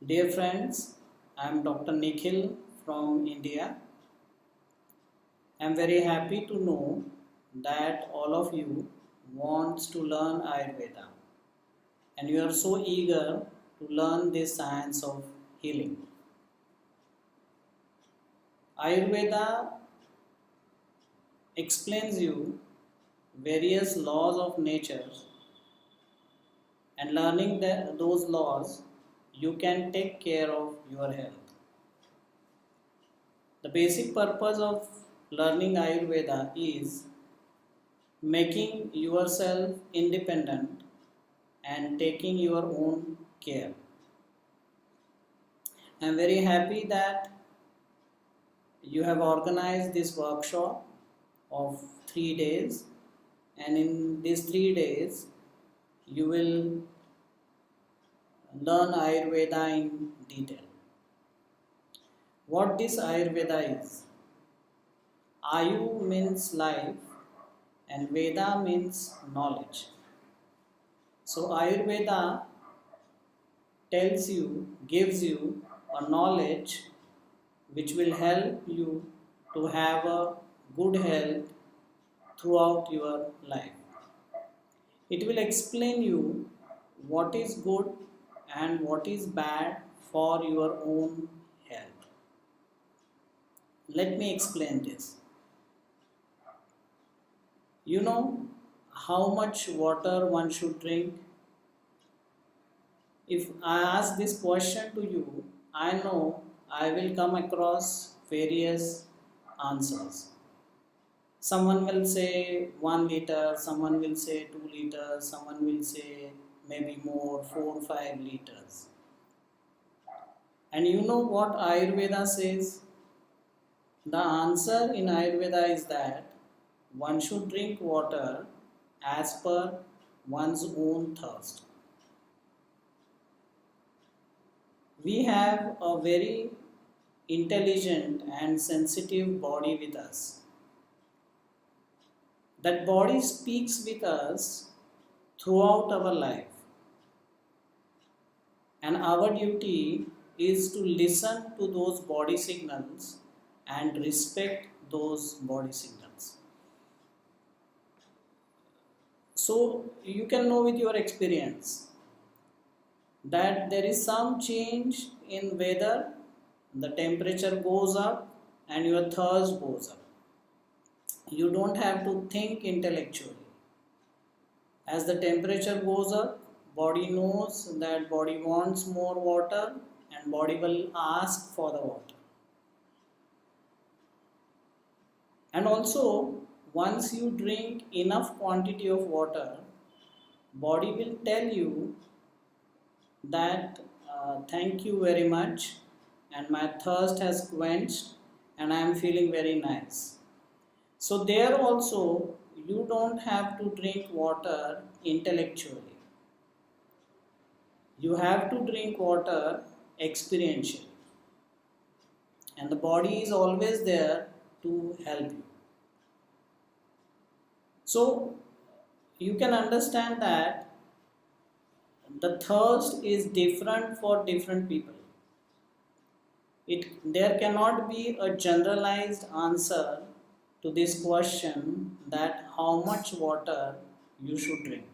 Dear friends, I am Dr. Nikhil from India. I am very happy to know that all of you wants to learn Ayurveda and you are so eager to learn this science of healing. Ayurveda explains you various laws of nature, and learning those laws you can take care of your health. The basic purpose of learning Ayurveda is making yourself independent and taking your own care. I am very happy that you have organized this workshop of 3 days, and in these 3 days you will learn Ayurveda in detail. What this Ayurveda is? Ayu means life and Veda means knowledge. So Ayurveda gives you a knowledge which will help you to have a good health throughout your life. It will explain you what is good and what is bad for your own health. Let me explain this. You know how much water one should drink? If I ask this question to you, I know I will come across various answers. Someone will say 1 liter, someone will say 2 liters, someone will say maybe more, 4 5 liters. And you know what Ayurveda says? The answer in Ayurveda is that one should drink water as per one's own thirst. We have a very intelligent and sensitive body with us. That body speaks with us throughout our life. And our duty is to listen to those body signals and respect those body signals. So you can know with your experience that there is some change in weather, the temperature goes up and your thirst goes up. You don't have to think intellectually. As the temperature goes up, body knows that body wants more water and body will ask for the water. And also, once you drink enough quantity of water, body will tell you that thank you very much and my thirst has quenched and I am feeling very nice. So there also you don't have to drink water intellectually. You have to drink water experientially. And the body is always there to help you. So you can understand that the thirst is different for different people. There cannot be a generalized answer to this question that how much water you should drink.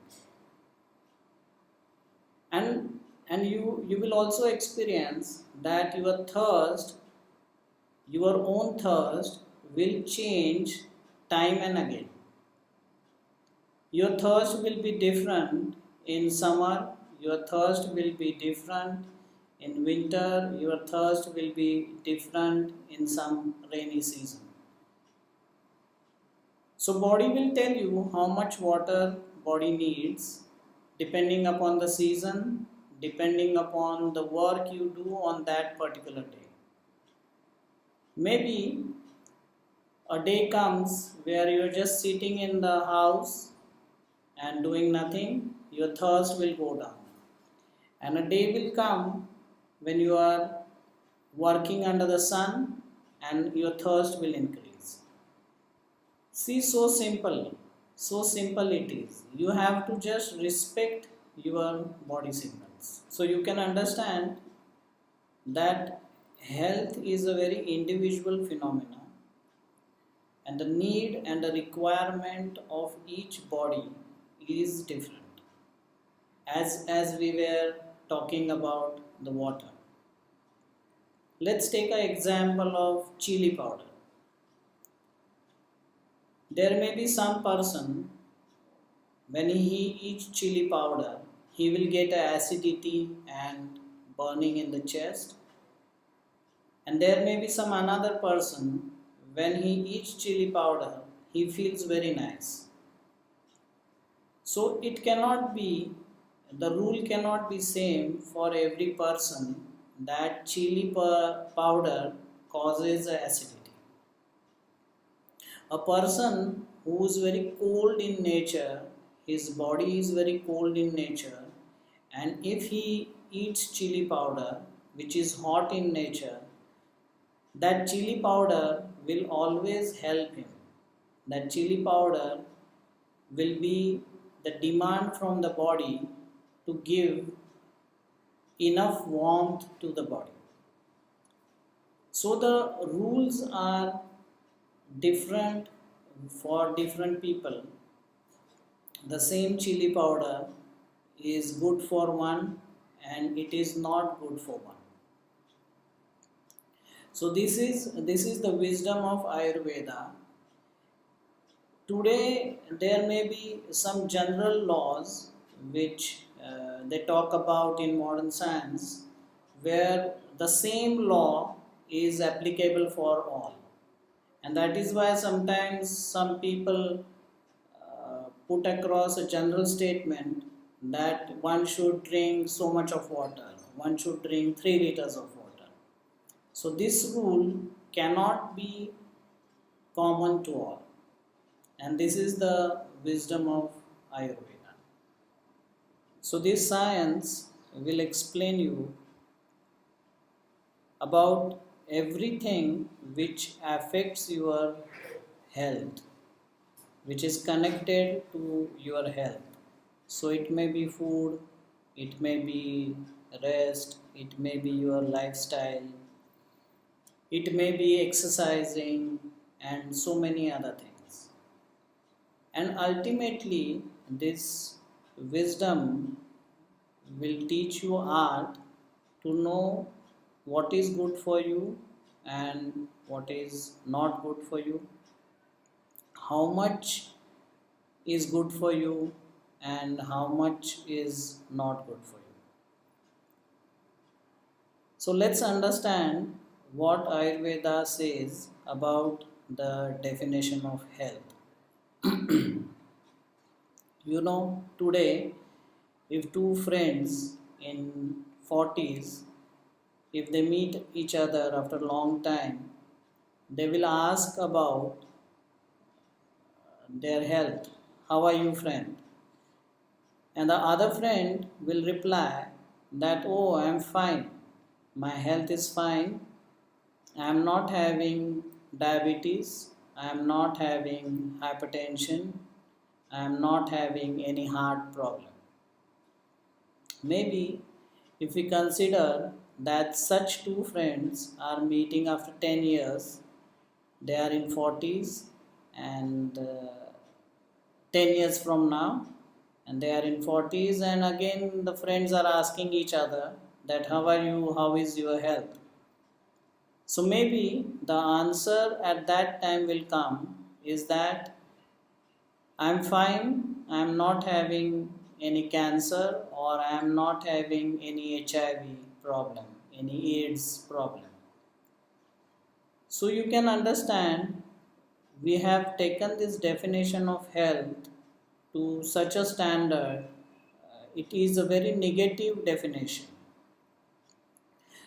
And you will also experience that your thirst, your own thirst will change time and again. Your thirst will be different in summer, your thirst will be different in winter, your thirst will be different in some rainy season. So body will tell you how much water body needs depending upon the season, depending upon the work you do on that particular day. Maybe a day comes where you are just sitting in the house and doing nothing, your thirst will go down. And a day will come when you are working under the sun and your thirst will increase. See, so simple it is. You have to just respect your body signals. So you can understand that health is a very individual phenomena, and the need and the requirement of each body is different, as we were talking about the water. Let's take an example of chili powder. There may be some person, when he eats chili powder, he will get acidity and burning in the chest. And there may be some another person, when he eats chili powder, he feels very nice. So it cannot be, the rule cannot be same for every person that chili powder causes acidity. A person who is very cold in nature, his body is very cold in nature, and if he eats chili powder, which is hot in nature, that chili powder will always help him. That chili powder will be the demand from the body to give enough warmth to the body. So the rules are different for different people. The same chili powder is good for one and it is not good for one. So this is the wisdom of Ayurveda. Today there may be some general laws which they talk about in modern science, where the same law is applicable for all, and that is why sometimes some people put across a general statement that one should drink so much of water, one should drink 3 liters of water. So this rule cannot be common to all, and this is the wisdom of Ayurveda. So this science will explain you about everything which affects your health, which is connected to your health. So it may be food, it may be rest, it may be your lifestyle, it may be exercising, and so many other things. And ultimately, this wisdom will teach you art to know what is good for you and what is not good for you, how much is good for you and how much is not good for you. So let's understand what Ayurveda says about the definition of health. Today, if two friends in 40s, if they meet each other after a long time, they will ask about their health. How are you, friend? And the other friend will reply that, oh, I am fine. My health is fine. I am not having diabetes. I am not having hypertension. I am not having any heart problem. Maybe if we consider that such two friends are meeting after 10 years, they are in 40s, and 10 years from now, and they are in 40s, and again the friends are asking each other that how are you, how is your health. So maybe the answer at that time will come is that I'm fine, I'm not having any cancer, or I'm not having any HIV problem, any AIDS problem. So you can understand, we have taken this definition of health to such a standard, it is a very negative definition.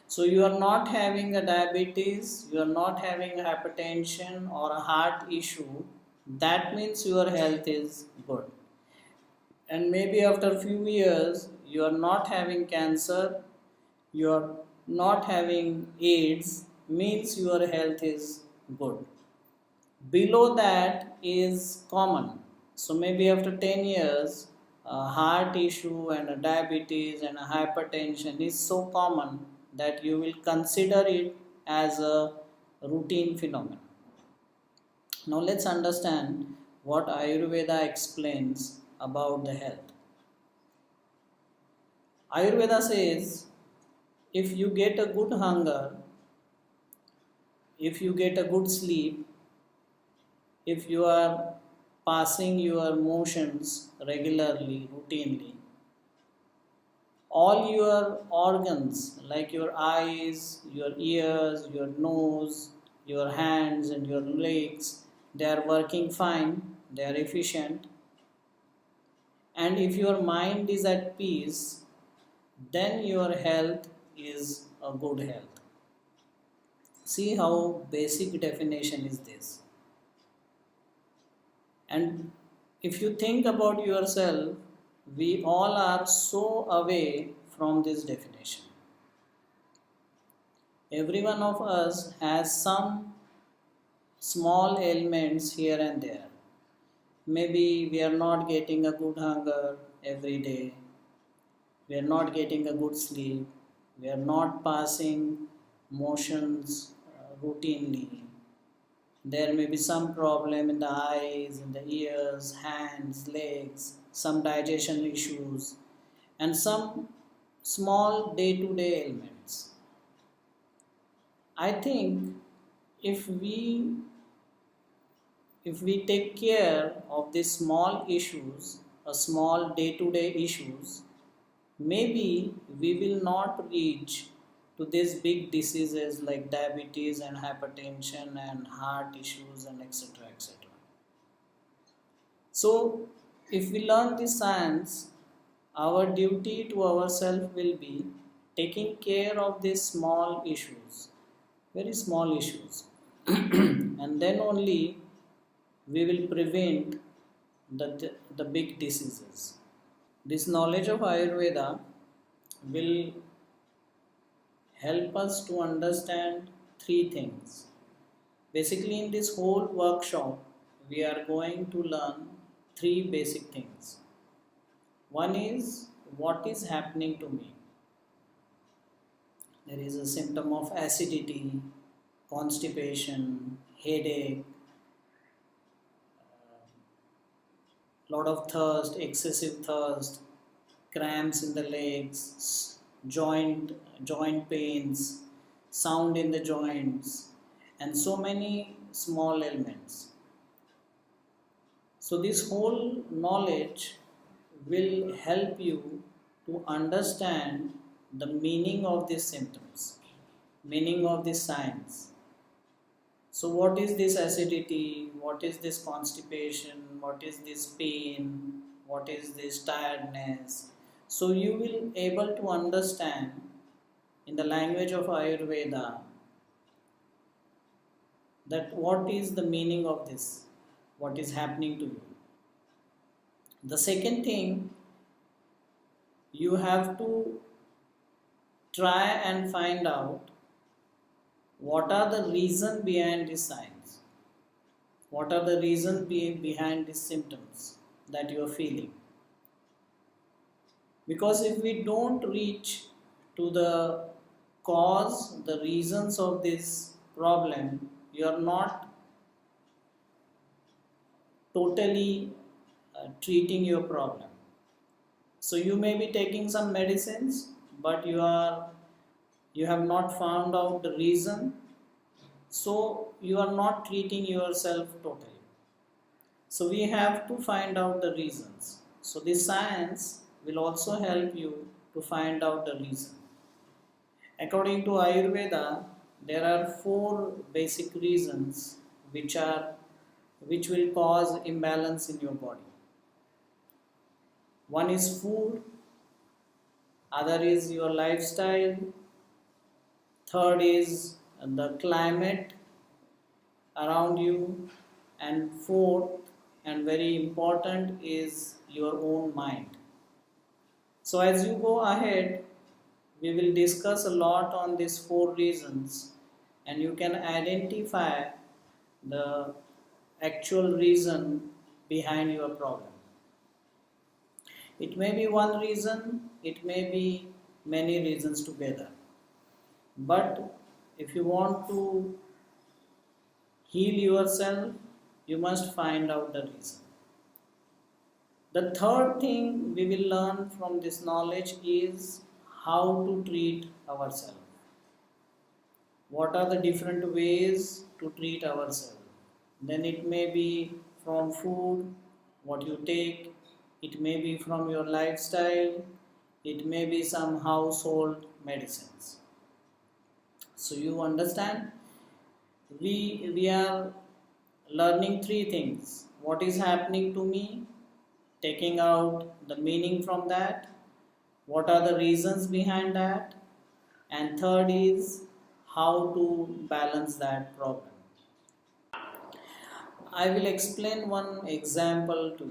So you are not having a diabetes, you are not having hypertension or a heart issue, that means your health is good. And maybe after a few years, you are not having cancer, you are not having AIDS, means your health is good. Below that is common. So maybe after 10 years, a heart issue and a diabetes and a hypertension is so common that you will consider it as a routine phenomenon. Now let's understand what Ayurveda explains about the health. Ayurveda says if you get a good hunger, if you get a good sleep, if you are passing your motions regularly, routinely, all your organs like your eyes, your ears, your nose, your hands and your legs, they are working fine, they are efficient. And if your mind is at peace, then your health is a good health. See how basic definition is this. And if you think about yourself, we all are so away from this definition. Every one of us has some small ailments here and there. Maybe we are not getting a good hunger every day. We are not getting a good sleep. We are not passing motions routinely. There may be some problem in the eyes, in the ears, hands, legs, some digestion issues, and some small day-to-day ailments. I think if we take care of these small issues, small day-to-day issues, maybe we will not reach to these big diseases like diabetes and hypertension and heart issues and etc. etc. So, if we learn this science, our duty to ourselves will be taking care of these small issues, very small issues, and then only we will prevent the big diseases. This knowledge of Ayurveda will help us to understand three things. Basically, in this whole workshop, we are going to learn three basic things. One is what is happening to me. There is a symptom of acidity, constipation, headache, lot of thirst, excessive thirst, cramps in the legs, joint pains, sound in the joints, and so many small ailments. So this whole knowledge will help you to understand the meaning of these symptoms, meaning of this signs. So what is this acidity? What is this constipation? What is this pain? What is this tiredness? So you will able to understand in the language of Ayurveda that what is the meaning of this, what is happening to you. The second thing, you have to try and find out what are the reasons behind these signs, what are the reasons behind these symptoms that you are feeling. Because if we don't reach to the cause, the reasons of this problem, you are not totally treating your problem. So you may be taking some medicines, but you have not found out the reason, so you are not treating yourself totally. So we have to find out the reasons. So this science will also help you to find out the reason. According to Ayurveda, there are 4 basic reasons which will cause imbalance in your body. One is food, other is your lifestyle, third is the climate around you, and fourth and very important is your own mind. So as you go ahead, we will discuss a lot on these 4 reasons, and you can identify the actual reason behind your problem. It may be one reason, it may be many reasons together. But if you want to heal yourself, you must find out the reason. The third thing we will learn from this knowledge is how to treat ourselves. What are the different ways to treat ourselves? Then it may be from food, what you take, it may be from your lifestyle, it may be some household medicines. So you understand, we are learning three things. What is happening to me, taking out the meaning from that, what are the reasons behind that, and third is how to balance that problem. I will explain one example to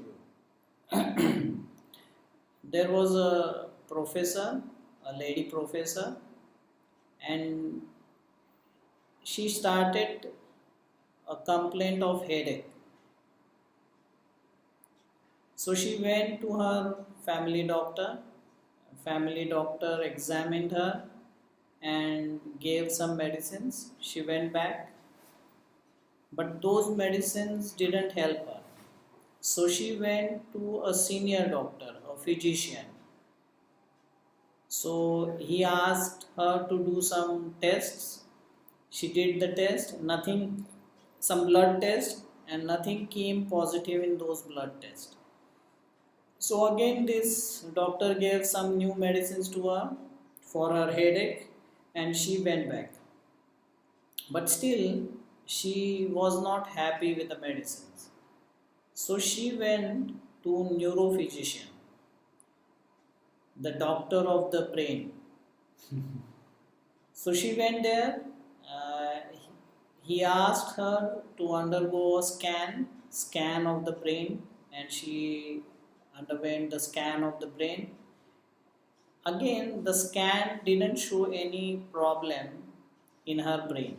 you. There was a professor, a lady professor, and she started a complaint of headache. So she went to her family doctor. Family doctor examined her and gave some medicines. She went back, but those medicines didn't help her. So she went to a senior doctor, a physician. So he asked her to do some tests. She did the test, nothing, some blood test, and nothing came positive in those blood tests. So again this doctor gave some new medicines to her for her headache and she went back. But still she was not happy with the medicines. So she went to neurophysician, the doctor of the brain. So she went there. He asked her to undergo a scan of the brain, and she underwent the scan of the brain. Again, the scan didn't show any problem in her brain.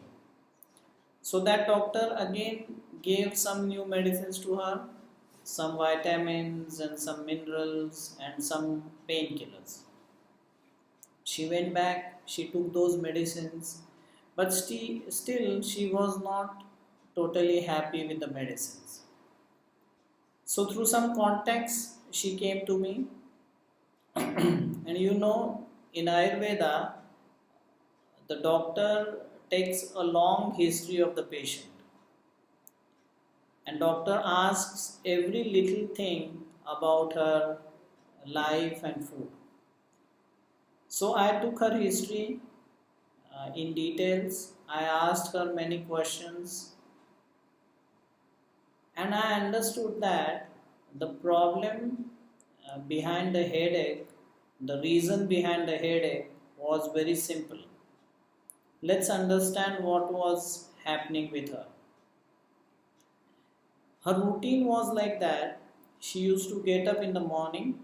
So that doctor again gave some new medicines to her, some vitamins and some minerals and some painkillers. She went back, she took those medicines, but still she was not totally happy with the medicines. So through some context, she came to me. And you know, in Ayurveda, the doctor takes a long history of the patient, and doctor asks every little thing about her life and food. So I took her history in details. I asked her many questions, and I understood that the problem behind the headache, the reason behind the headache was very simple. Let's understand what was happening with her. Her routine was like that. She used to get up in the morning.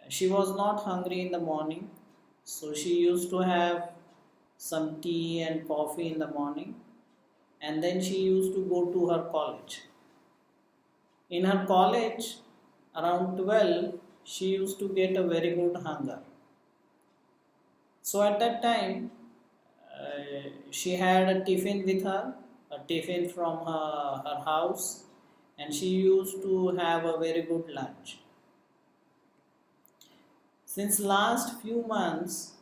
She was not hungry in the morning, so she used to have some tea and coffee in the morning, and then she used to go to her college. In her college, around 12, she used to get a very good hunger. So at that time, she had a tiffin with her, a tiffin from her house, and she used to have a very good lunch. Since last few months,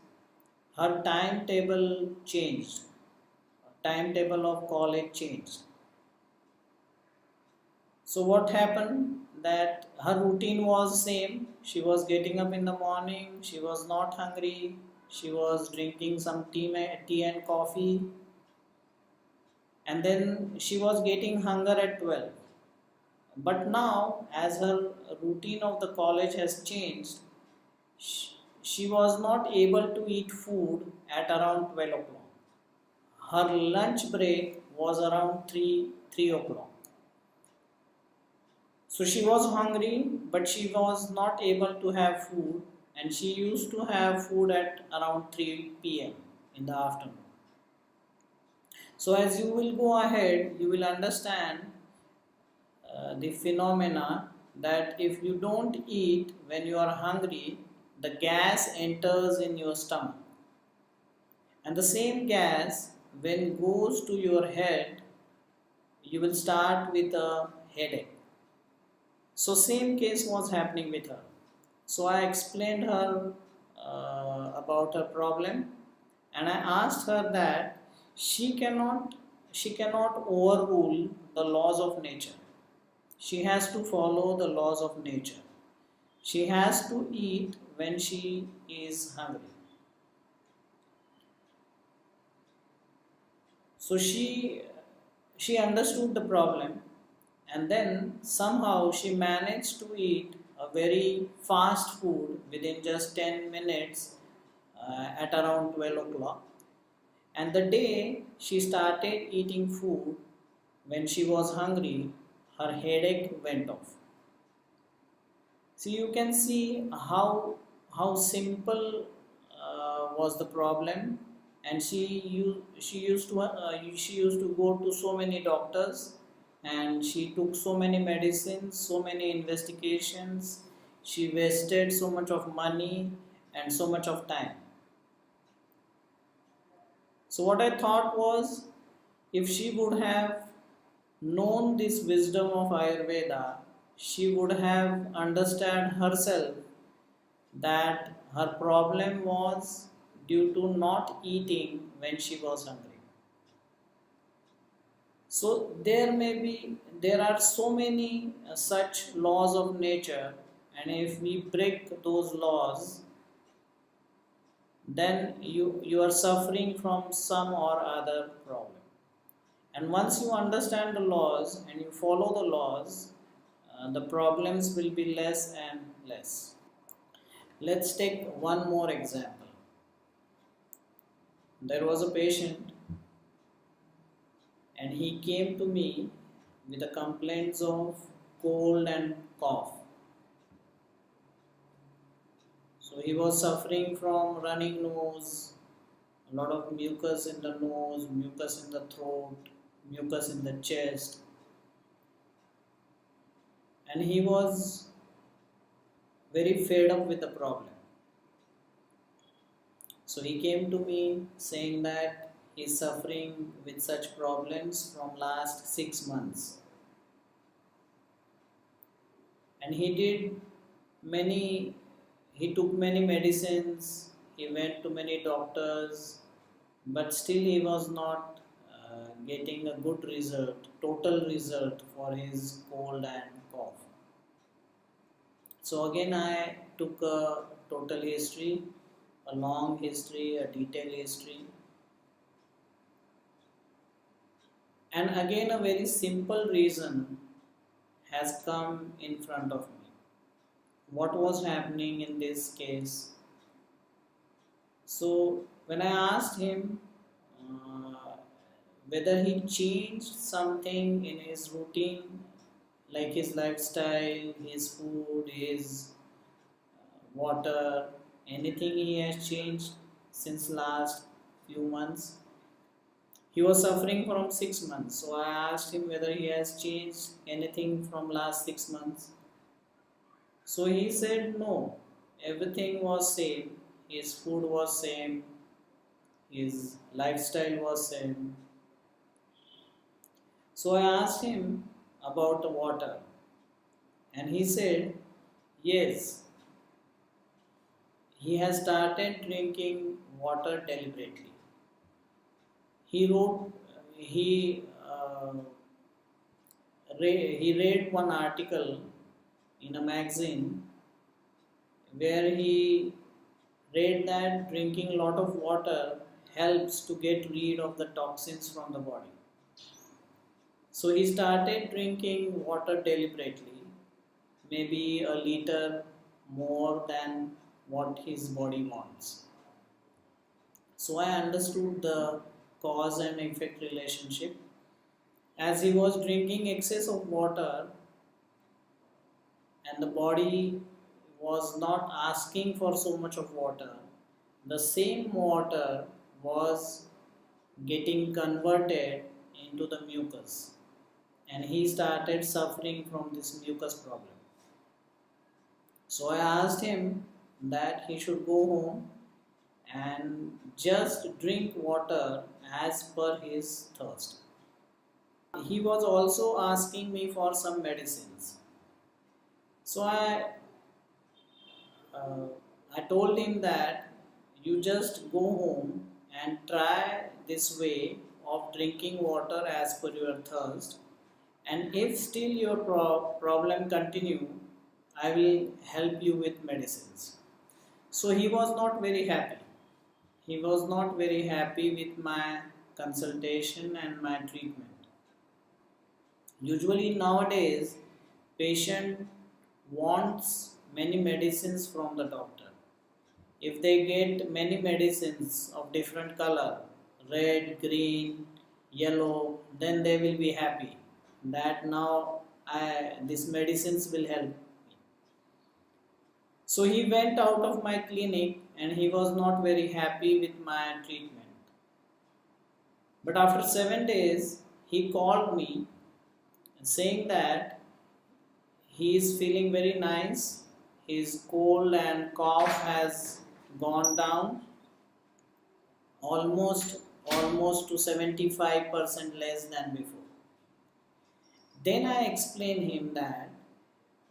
her timetable changed. Timetable of college changed. So what happened? That her routine was same. She was getting up in the morning. She was not hungry. She was drinking some tea and coffee, and then she was getting hunger at 12. But now, as her routine of the college has changed, she was not able to eat food at around 12 o'clock. Her lunch break was around 3 o'clock. So she was hungry, but she was not able to have food, and she used to have food at around 3 p.m. in the afternoon. So as you will go ahead, you will understand the phenomena that if you don't eat when you are hungry, the gas enters in your stomach, And the same gas, when goes to your head, you will start with a headache. So same case was happening with her. So I explained her about her problem, and I asked her that she cannot she cannot overrule the laws of nature. She has to follow the laws of nature. She has to eat when she is hungry. So she understood the problem, and then somehow she managed to eat a very fast food within just 10 minutes at around 12 o'clock. And the day she started eating food when she was hungry, her headache went off. So you can see how simple was the problem, and she used to go to so many doctors, and she took so many medicines, so many investigations. She wasted so much of money and so much of time. So what I thought was, if she would have known this wisdom of Ayurveda, she would have understood herself that her problem was due to not eating when she was hungry. So there are so many such laws of nature, and if we break those laws, then you are suffering from some or other problem. And once you understand the laws and you follow the laws, the problems will be less and less. Let's take one more example. There was a patient, and he came to me with the complaints of cold and cough. So he was suffering from running nose, a lot of mucus in the nose, mucus in the throat, mucus in the chest, and he was very fed up with the problem. So he came to me saying that he is suffering with such problems from last 6 months, and he took many medicines, he went to many doctors, but still he was not getting a good result, total result for his cold and cough. So again I took a total history, a long history, a detailed history, and again a very simple reason has come in front of me. What was happening in this case? So when I asked him whether he changed something in his routine, like his lifestyle, his food, his water, anything he has changed since last few months. He was suffering from 6 months, so I asked him whether he has changed anything from last 6 months. So he said no, everything was same, his food was same, his lifestyle was same. So I asked him about the water, and he said yes, he has started drinking water deliberately. He wrote, he he read one article in a magazine where he read that drinking a lot of water helps to get rid of the toxins from the body. So he started drinking water deliberately, maybe a liter more than what his body wants. So I understood the cause and effect relationship. As he was drinking excess of water and the body was not asking for so much of water, the same water was getting converted into the mucus, and he started suffering from this mucus problem. So I asked him that he should go home and just drink water as per his thirst. He was also asking me for some medicines. So uh, I told him that you just go home and try this way of drinking water as per your thirst, and if still your problem continue, I will help you with medicines. So he was not very happy. He was not very happy with my consultation and my treatment. Usually nowadays, patient wants many medicines from the doctor. If they get many medicines of different color, red, green, yellow, then they will be happy that now these medicines will help me. So he went out of my clinic and he was not very happy with my treatment. But after 7 days, he called me saying that he is feeling very nice. His cold and cough has gone down almost almost to 75% less than before. Then I explained him that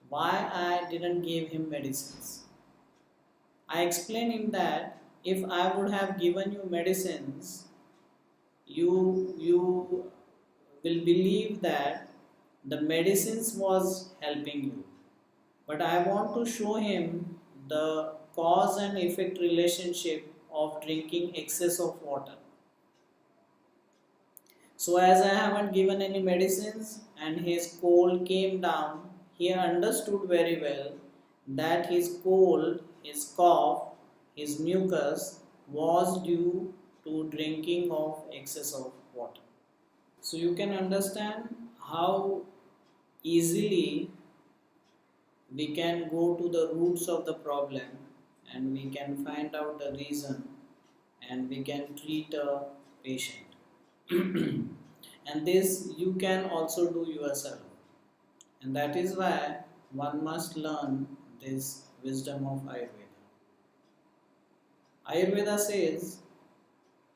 why I didn't give him medicines. I explained him that if I would have given you medicines, you will believe that the medicines was helping you. But I want to show him the cause and effect relationship of drinking excess of water. So as I haven't given any medicines and his cold came down, he understood very well that his cold, his cough, his mucus was due to drinking of excess of water. So you can understand how easily we can go to the roots of the problem and we can find out the reason and we can treat a patient. And this you can also do yourself, and that is why one must learn this wisdom of Ayurveda. Ayurveda says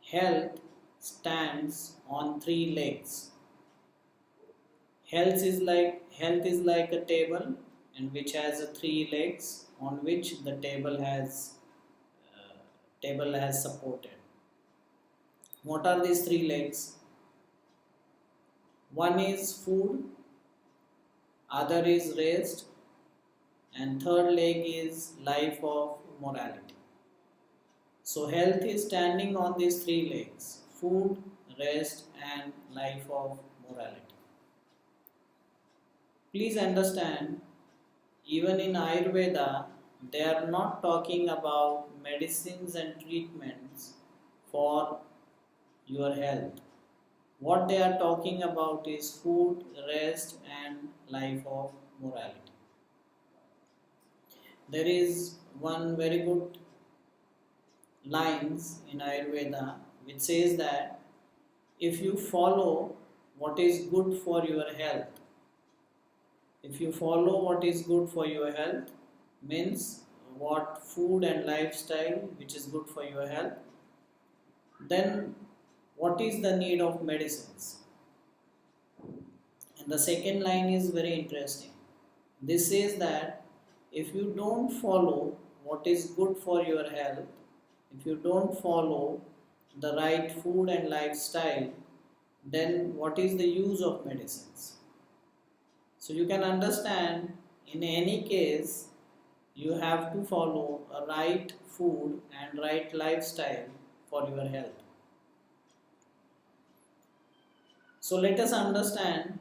health stands on three legs. Health is like a table and which has three legs on which the table has supported. What are these three legs? One is food, other is rest, and third leg is life of morality. So health is standing on these three legs: food, rest, and life of morality. Please understand, even in Ayurveda, they are not talking about medicines and treatments for your health. What they are talking about is food, rest, and life of morality. There is one very good lines in Ayurveda which says that if you follow what is good for your health, if you follow what is good for your health, means what food and lifestyle which is good for your health, then what is the need of medicines? And the second line is very interesting. This says that if you don't follow what is good for your health, if you don't follow the right food and lifestyle, then what is the use of medicines? So you can understand, in any case, you have to follow a right food and right lifestyle for your health. So let us understand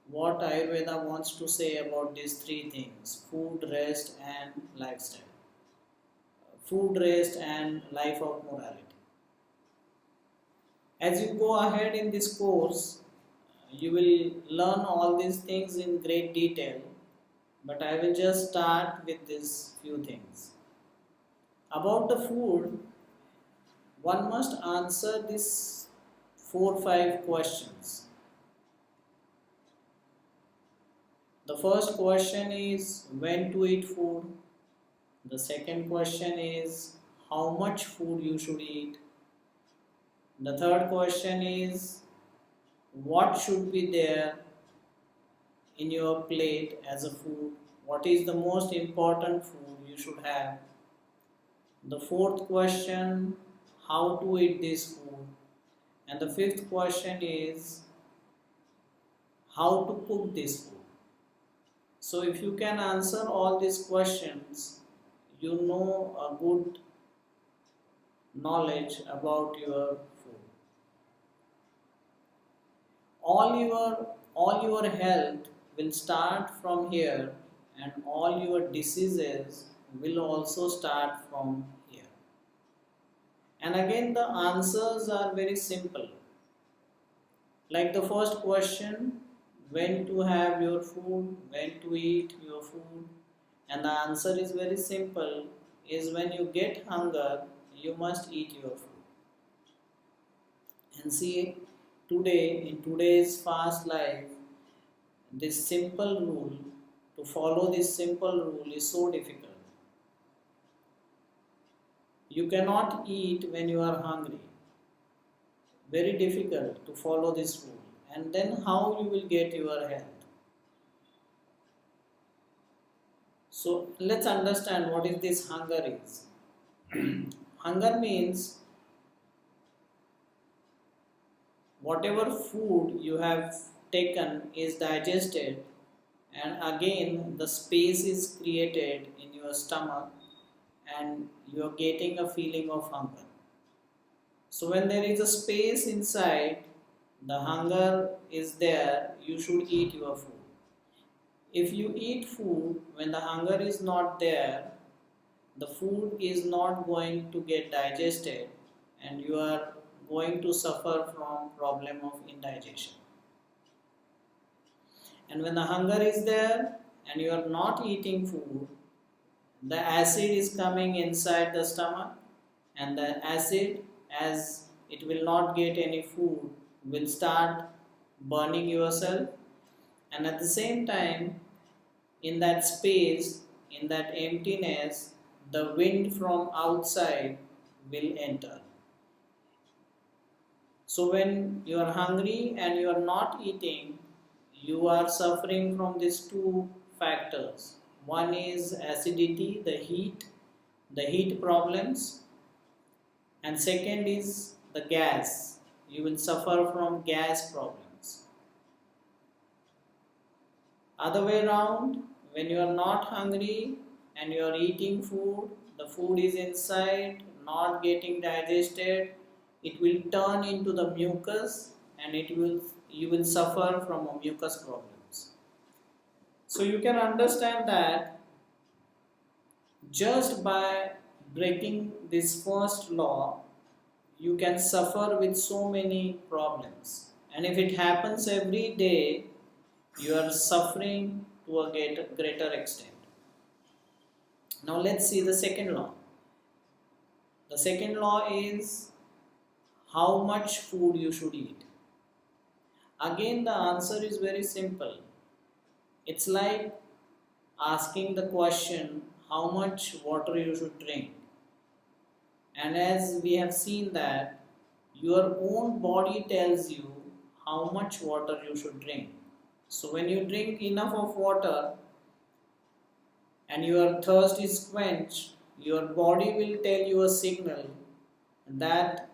what Ayurveda wants to say about these three things: food, rest, and lifestyle. Food, rest, and life of morality. As you go ahead in this course, you will learn all these things in great detail, but I will just start with these few things. About the food, one must answer these 4-5 questions. The first question is when to eat food. The second question is how much food you should eat. The third question is what should be there in your plate as a food. What is the most important food you should have? The fourth question, how to eat this food. And the fifth question is how to cook this food. So if you can answer all these questions, you know a good knowledge about your food. All your health will start from here, and all your diseases will also start from here. And again, the answers are very simple. Like the first question, when to have your food, when to eat your food, and the answer is very simple, is when you get hunger, you must eat your food. And see, in today's fast life, this simple rule, to follow this simple rule is so difficult. You cannot eat when you are hungry. Very difficult to follow this rule. And then how you will get your health? So let's understand what is this hunger is. Hunger means whatever food you have taken is digested, and again the space is created in your stomach and you are getting a feeling of hunger. So when there is a space inside, the hunger is there, you should eat your food. If you eat food when the hunger is not there, the food is not going to get digested and you are going to suffer from problem of indigestion. And when the hunger is there and you are not eating food, the acid is coming inside the stomach, and the acid, as it will not get any food, will start burning yourself, and at the same time, in that space, in that emptiness, the wind from outside will enter. So when you are hungry and you are not eating, you are suffering from these two factors. One is acidity, the heat problems, and second is the gas. You will suffer from gas problems. Other way around, when you are not hungry and you are eating food, the food is inside, not getting digested, it will turn into the mucus and you will suffer from mucus problems. So you can understand that just by breaking this first law, you can suffer with so many problems. And if it happens every day, you are suffering to a greater extent. Now let's see the second law. The second law is how much food you should eat. Again, the answer is very simple. It's like asking the question how much water you should drink. And as we have seen that your own body tells you how much water you should drink. So when you drink enough of water and your thirst is quenched, your body will tell you a signal that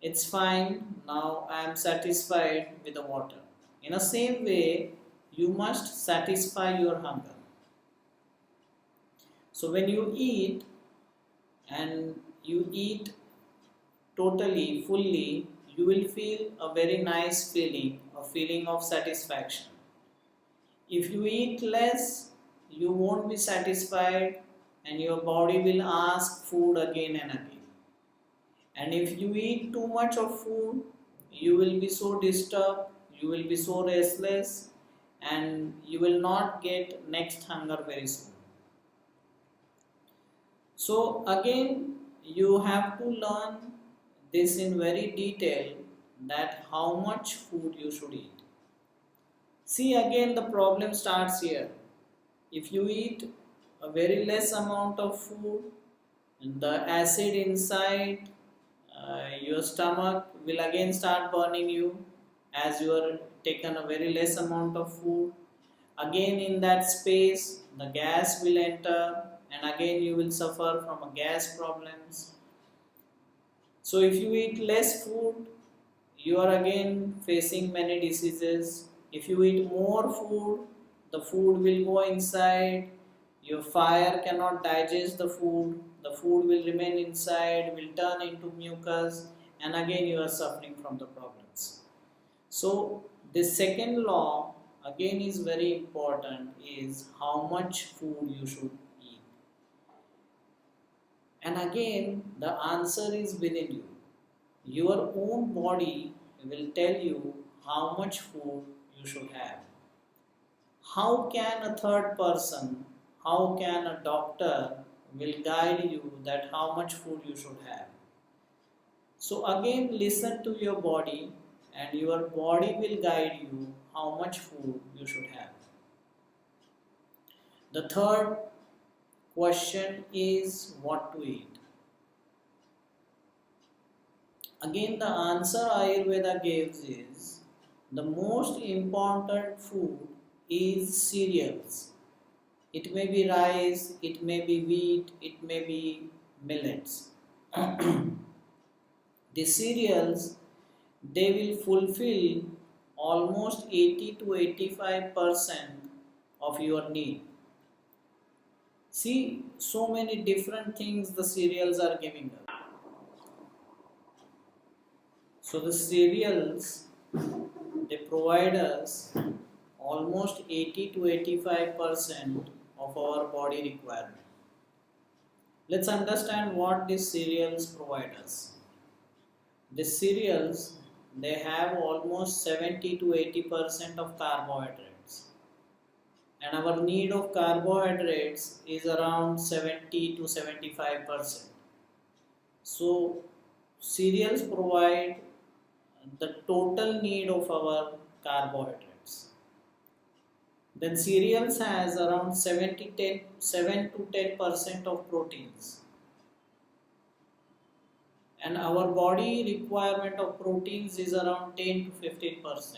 it's fine, now I am satisfied with the water. In the same way, you must satisfy your hunger. So when you eat and you eat totally, fully, you will feel a very nice feeling, a feeling of satisfaction. If you eat less, you won't be satisfied and your body will ask food again and again. And if you eat too much of food, you will be so disturbed, you will be so restless, and you will not get next hunger very soon. So again, you have to learn this in very detail, that how much food you should eat. See, again the problem starts here. If you eat a very less amount of food, And the acid inside your stomach will again start burning you as you are taken a very less amount of food. Again in that space the gas will enter and again you will suffer from a gas problems. So if you eat less food, you are again facing many diseases. If you eat more food, the food will go inside, your fire cannot digest the food will remain inside, will turn into mucus, and again you are suffering from the problems. So this second law again is very important, is how much food you should eat. And again the answer is within you. Your own body will tell you how much food you should have. How can a third person, how can a doctor will guide you that how much food you should have? So again listen to your body and your body will guide you how much food you should have. The third question is what to eat. Again the answer Ayurveda gives is the most important food is cereals. It may be rice, it may be wheat, it may be millets. The cereals, they will fulfill almost 80 to 85% of your need. See, so many different things the cereals are giving us. So the cereals, they provide us almost 80 to 85% of our body requirement. Let's understand what these cereals provide us. These cereals, they have almost 70 to 80% of carbohydrates. And our need of carbohydrates is around 70 to 75%. So cereals provide the total need of our carbohydrates. Then cereals has around 7 to 10% of proteins. And our body requirement of proteins is around 10 to 15%.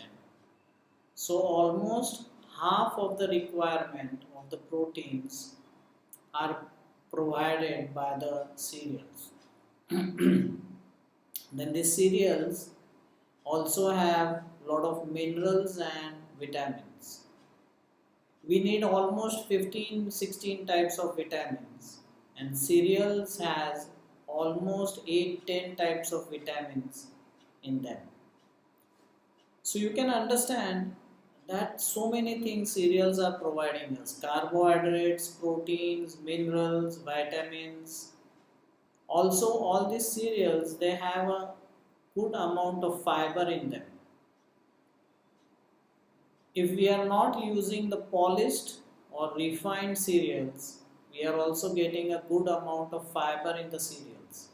So almost half of the requirement of the proteins are provided by the cereals. Then the cereals also have lot of minerals and vitamins. We need almost 15-16 types of vitamins, and cereals has almost 8-10 types of vitamins in them. So you can understand that so many things cereals are providing us: carbohydrates, proteins, minerals, vitamins. Also all these cereals, they have a good amount of fiber in them. If we are not using the polished or refined cereals, we are also getting a good amount of fiber in the cereals.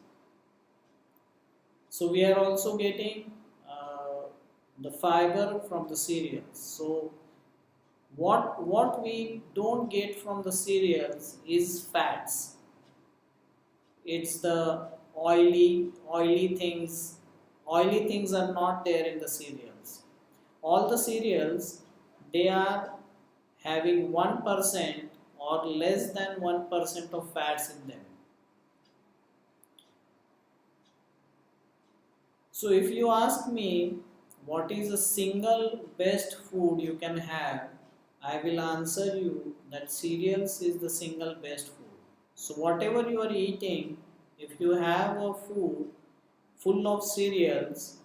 So we are also getting the fiber from the cereals. So what we don't get from the cereals is fats. It's the oily things. Oily things are not there in the cereals. All the cereals, they are having 1% or less than 1% of fats in them. So if you ask me what is the single best food you can have, I will answer you that cereals is the single best food. So whatever you are eating, if you have a food full of cereals,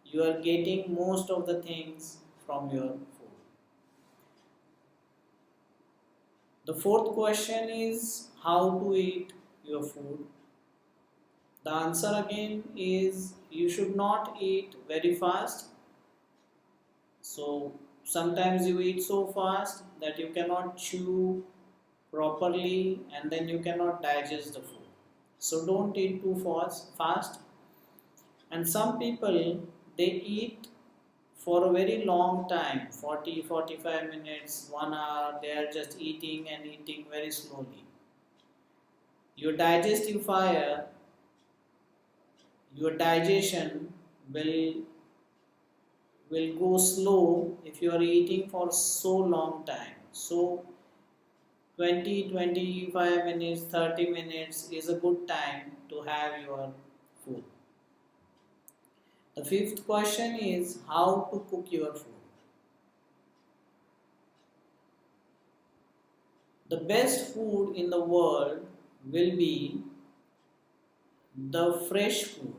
you are getting most of the things from your food. The fourth question is how to eat your food. The answer again is you should not eat very fast. So sometimes you eat so fast that you cannot chew properly and then you cannot digest the food. So don't eat too fast. And some people, they eat for a very long time, 40-45 minutes, 1 hour, they are just eating and eating very slowly. your digestive fire, your digestion will go slow if you are eating for so long time. So 20-25 minutes, 30 minutes is a good time to have your food. The fifth question is how to cook your food. The best food in the world will be the fresh food.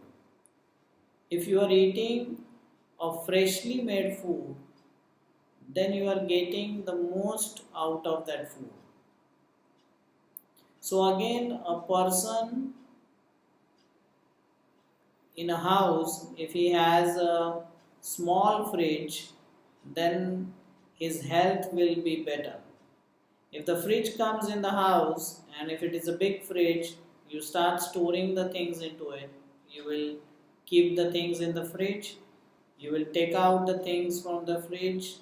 If you are eating a freshly made food, then you are getting the most out of that food. So again, a person in a house, if he has a small fridge, then his health will be better. If the fridge comes in the house and if it is a big fridge, you start storing the things into it. You will keep the things in the fridge. You will take out the things from the fridge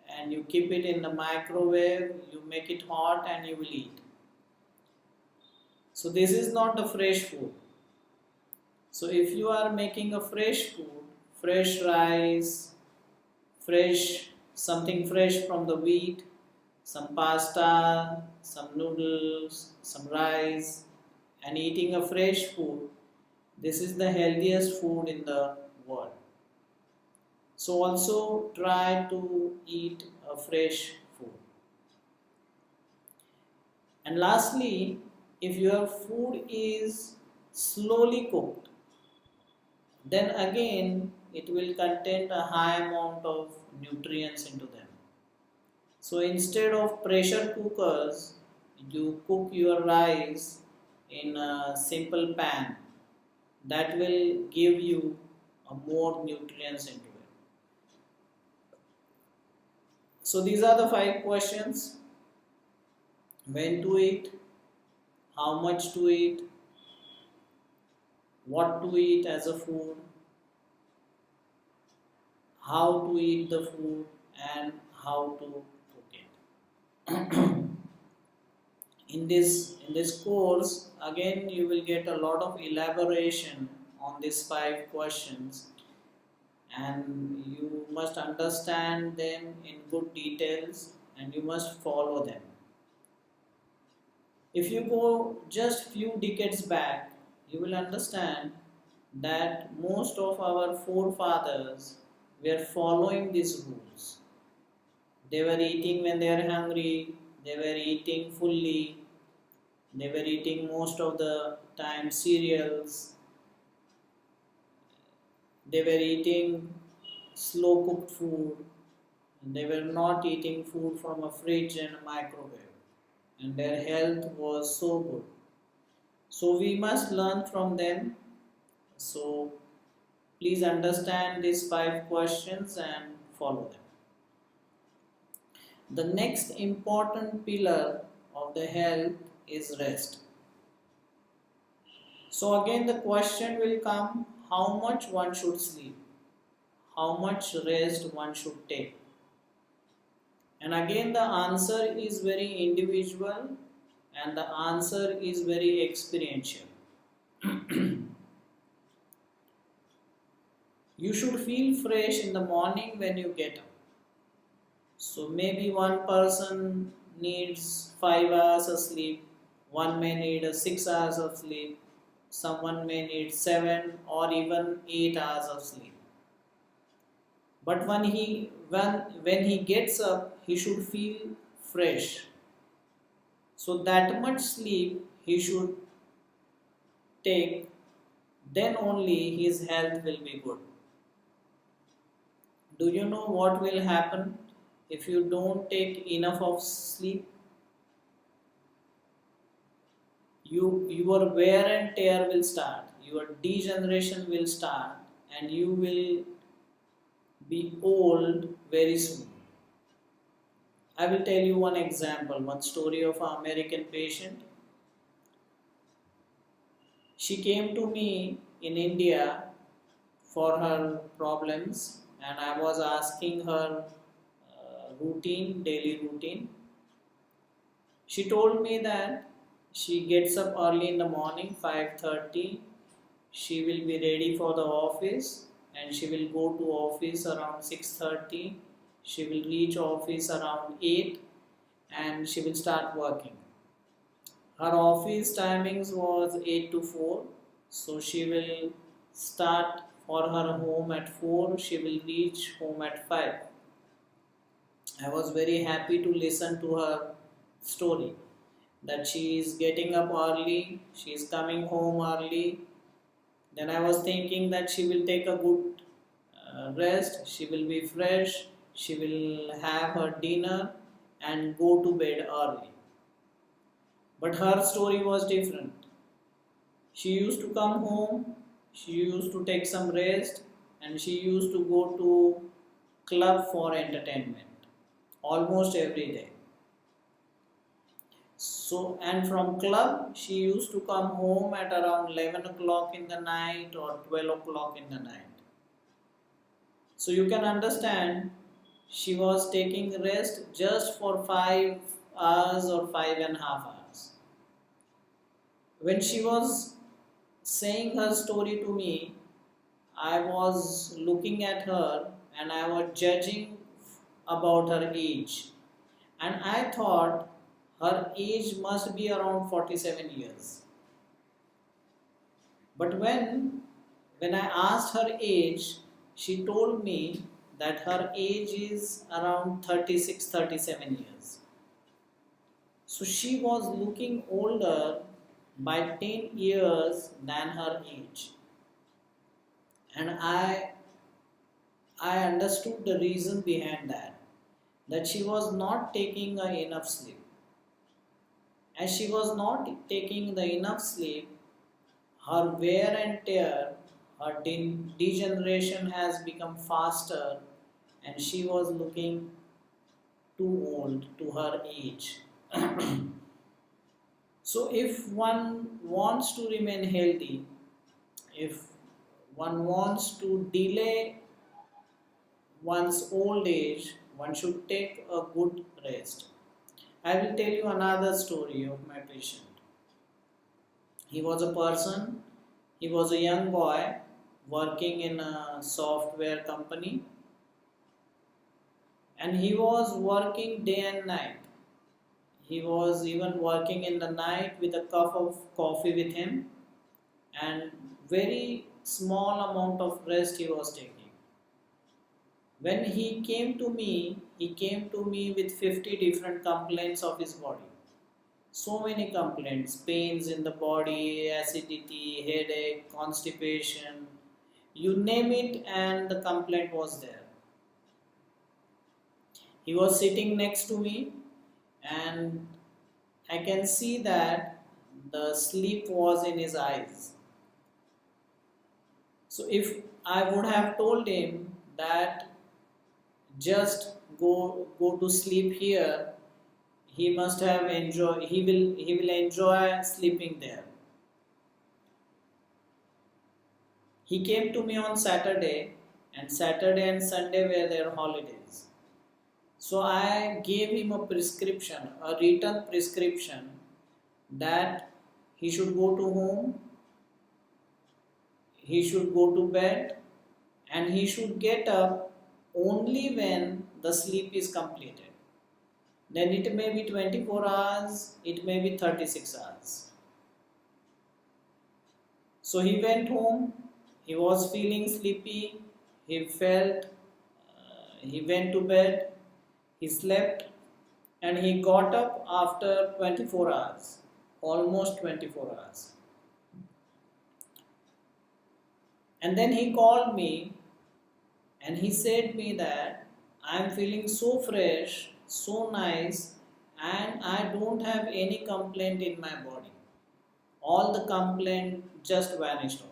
and you keep it in the microwave. You make it hot and you will eat. So this is not the fresh food. So if you are making a fresh food, fresh rice, something fresh from the wheat, some pasta, some noodles, some rice, and eating a fresh food, this is the healthiest food in the world. So also try to eat a fresh food. And lastly, if your food is slowly cooked, then again it will contain a high amount of nutrients into them. So instead of pressure cookers, you cook your rice in a simple pan. That will give you more nutrients into it. So these are the 5 questions. When to eat, how much to eat, what to eat as a food, how to eat the food, and how to cook it. In this course, again you will get a lot of elaboration on these 5 questions, and you must understand them in good details and you must follow them. If you go just few decades back, you will understand that most of our forefathers were following these rules. They were eating when they are hungry, they were eating fully, they were eating most of the time cereals, they were eating slow cooked food, they were not eating food from a fridge and a microwave, and their health was so good. So we must learn from them. So please understand these 5 questions and follow them. The next important pillar of the health is rest. So again the question will come, how much one should sleep, how much rest one should take. And again the answer is very individual and the answer is very experiential. You should feel fresh in the morning when you get up. So maybe one person needs 5 hours of sleep, one may need 6 hours of sleep, someone may need 7 or even 8 hours of sleep. But when he gets up, he should feel fresh. So that much sleep he should take, then only his health will be good. Do you know what will happen if you don't take enough of sleep? Your wear and tear will start, your degeneration will start, and you will be old very soon. I will tell you one example, one story of an American patient. She came to me in India for her problems, and I was asking her daily routine. She told me that She gets up early in the morning, 5:30. She will be ready for the office and she will go to office around 6:30. She will reach office around 8 and she will start working. Her office timings was 8 to 4. So she will start for her home at 4. She will reach home at 5. I was very happy to listen to her story that she is getting up early, she is coming home early. Then I was thinking that she will take a good rest, she will be fresh, she will have her dinner and go to bed early. But her story was different. She used to come home, she used to take some rest, and she used to go to club for entertainment almost every day. So, and from club, she used to come home at around 11 o'clock in the night or 12 o'clock in the night. So, you can understand she was taking rest just for 5 hours or 5.5 hours. When she was saying her story to me, I was looking at her and I was judging about her age. And I thought her age must be around 47 years. But when I asked her age, she told me that her age is around 36, 37 years. So she was looking older by 10 years than her age. And I understood the reason behind that she was not taking enough sleep. As she was not taking the enough sleep, her wear and tear, her degeneration has become faster and she was looking too old to her age. So if one wants to remain healthy, if one wants to delay one's old age, one should take a good rest. I will tell you another story of my patient. He was a person, he was a young boy working in a software company and he was working day and night. He was even working in the night with a cup of coffee with him and very small amount of rest he was taking. When he came to me with 50 different complaints of his body. So many complaints, pains in the body, acidity, headache, constipation, you name it and the complaint was there. He was sitting next to me and I can see that the sleep was in his eyes. So if I would have told him that just go to sleep here, he must have he will enjoy sleeping there. He came to me on Saturday and Sunday were their holidays. So I gave him a prescription, a written prescription that he should go to home, he should go to bed and he should get up only when the sleep is completed. Then it may be 24 hours, it may be 36 hours. So he went home, he was feeling sleepy, he went to bed, he slept and he got up after 24 hours, almost 24 hours. And then he called me and he said me that I am feeling so fresh, so nice and I don't have any complaint in my body. All the complaint just vanished off.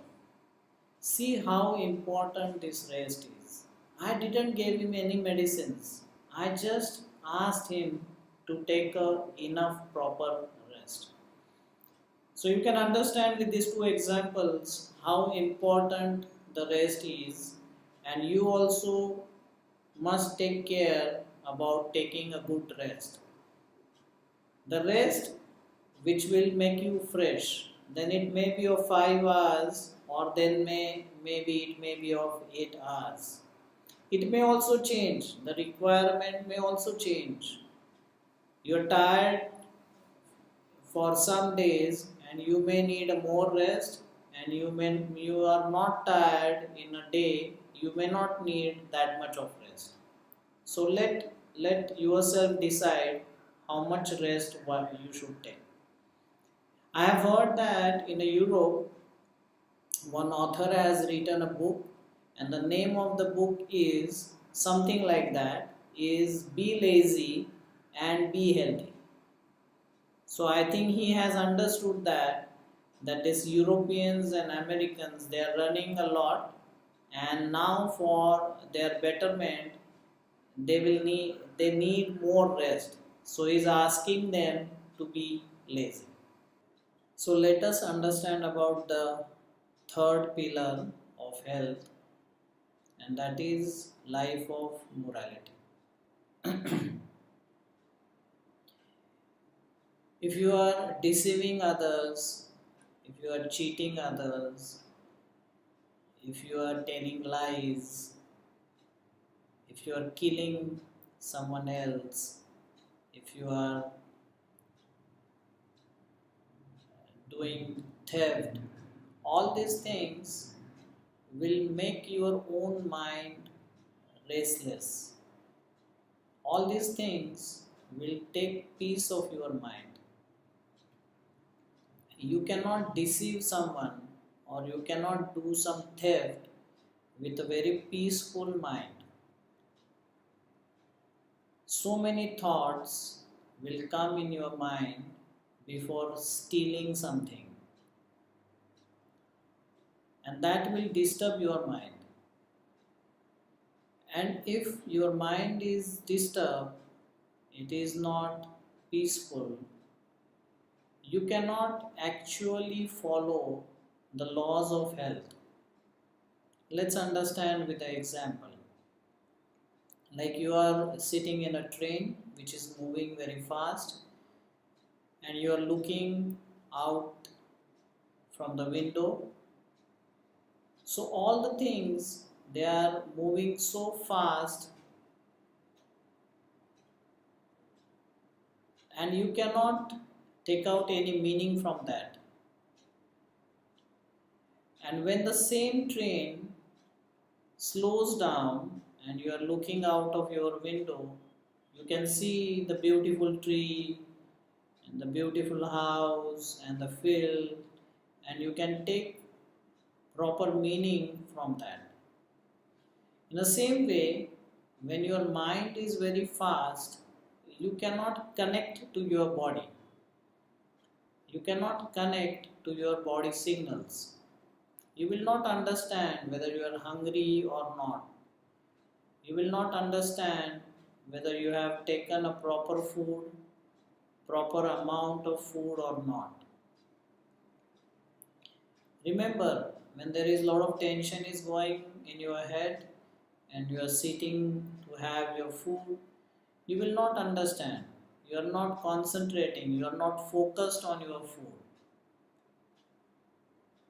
See how important this rest is. I didn't give him any medicines. I just asked him to take enough proper rest. So you can understand with these two examples how important the rest is and you also must take care about taking a good rest. The rest which will make you fresh. Then it may be of 5 hours, or then maybe it may be of 8 hours. It may also change. The requirement may also change. You're tired for some days and you may need a more rest, and you are not tired in a day, you may not need that much of rest. So let yourself decide how much rest what you should take. I have heard that in Europe one author has written a book, and the name of the book is something like that, is Be Lazy and Be Healthy. So I think he has understood that these Europeans and Americans, they are running a lot, and now for their betterment they need more rest. So he's asking them to be lazy. So let us understand about the third pillar of health, and that is life of morality. If you are deceiving others, if you are cheating others, if you are telling lies, if you are killing someone else, if you are doing theft, all these things will make your own mind restless. All these things will take peace of your mind. You cannot deceive someone or you cannot do some theft with a very peaceful mind. So many thoughts will come in your mind before stealing something, and that will disturb your mind. And if your mind is disturbed, it is not peaceful, you cannot actually follow the laws of health. Let's understand with an example. Like you are sitting in a train which is moving very fast, and you are looking out from the window. So all the things, they are moving so fast, and you cannot take out any meaning from that. And when the same train slows down and you are looking out of your window, you can see the beautiful tree and the beautiful house and the field, and you can take proper meaning from that. In the same way, when your mind is very fast, you cannot connect to your body. You cannot connect to your body signals. You will not understand whether you are hungry or not. You will not understand whether you have taken a proper food, proper amount of food or not. Remember, when there is a lot of tension is going in your head and you are sitting to have your food, you will not understand. You are not concentrating, you are not focused on your food.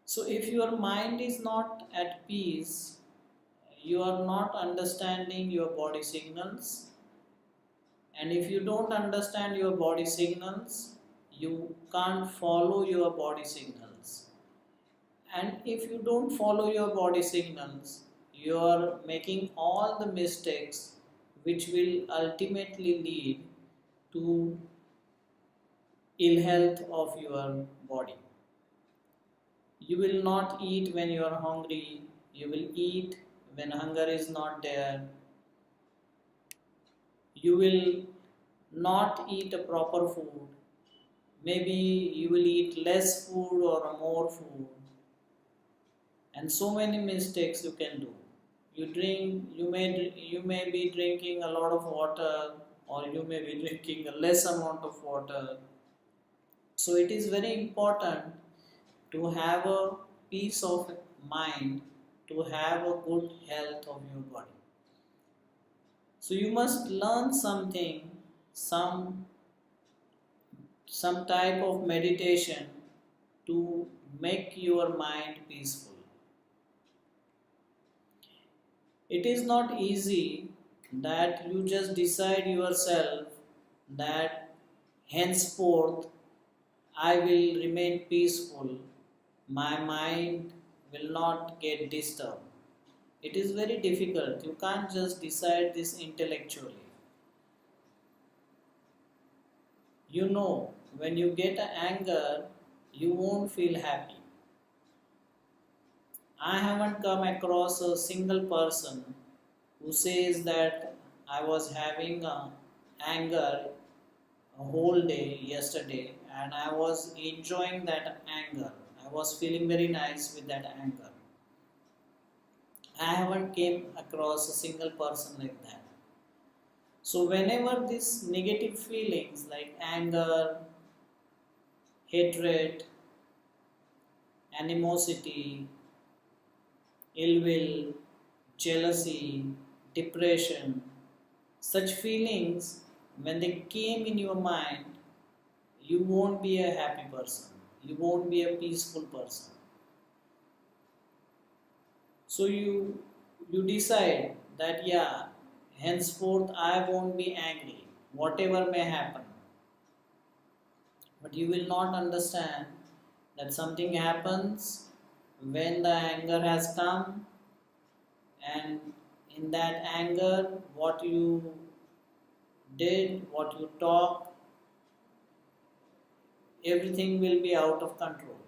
So if your mind is not at peace, you are not understanding your body signals. And if you don't understand your body signals, you can't follow your body signals. And if you don't follow your body signals, you are making all the mistakes which will ultimately lead to ill health of your body. You will not eat when you are hungry. You will eat when hunger is not there. You will not eat a proper food. Maybe you will eat less food or more food. And so many mistakes you can do. You may be drinking a lot of water, or you may be drinking a less amount of water. So it is very important to have a peace of mind, to have a good health of your body. So you must learn something, some some type of meditation to make your mind peaceful. It is not easy that you just decide yourself that henceforth I will remain peaceful, my mind will not get disturbed. It is very difficult. You can't just decide this intellectually. You know, when you get anger, you won't feel happy. I haven't come across a single person who says that I was having anger a whole day yesterday and I was enjoying that anger. I was feeling very nice with that anger. I haven't came across a single person like that. So whenever these negative feelings like anger, hatred, animosity, ill will, jealousy, depression, such feelings, when they came in your mind, you won't be a happy person. You won't be a peaceful person. So you decide that henceforth I won't be angry, whatever may happen. But you will not understand that something happens when the anger has come, and in that anger what you did, what you talk, everything will be out of control.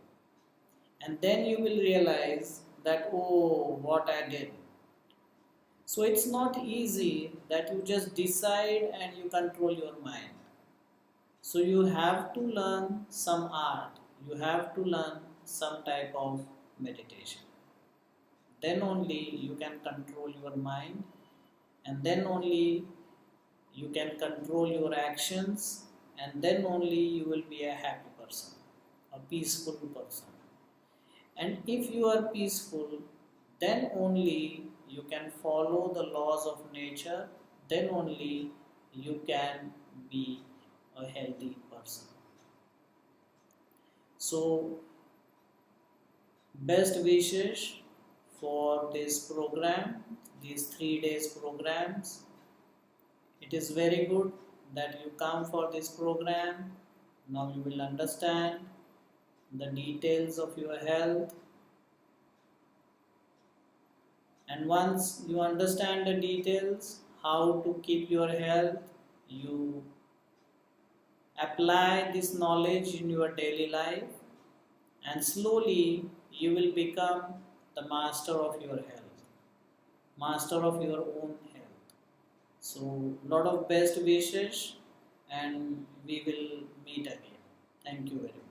And then you will realize that, oh, what I did. So it's not easy that you just decide and you control your mind. So you have to learn some art. You have to learn some type of meditation. Then only you can control your mind, and then only you can control your actions, and then only you will be a happy person, a peaceful person. And if you are peaceful, then only you can follow the laws of nature, then only you can be a healthy person. So, best wishes for this program, these 3 days programs. It is very good that you come for this program. Now you will understand the details of your health, and once you understand the details how to keep your health, you apply this knowledge in your daily life, and slowly you will become the master of your health, master of your own health. So lot of best wishes, and we will meet again. Thank you very much.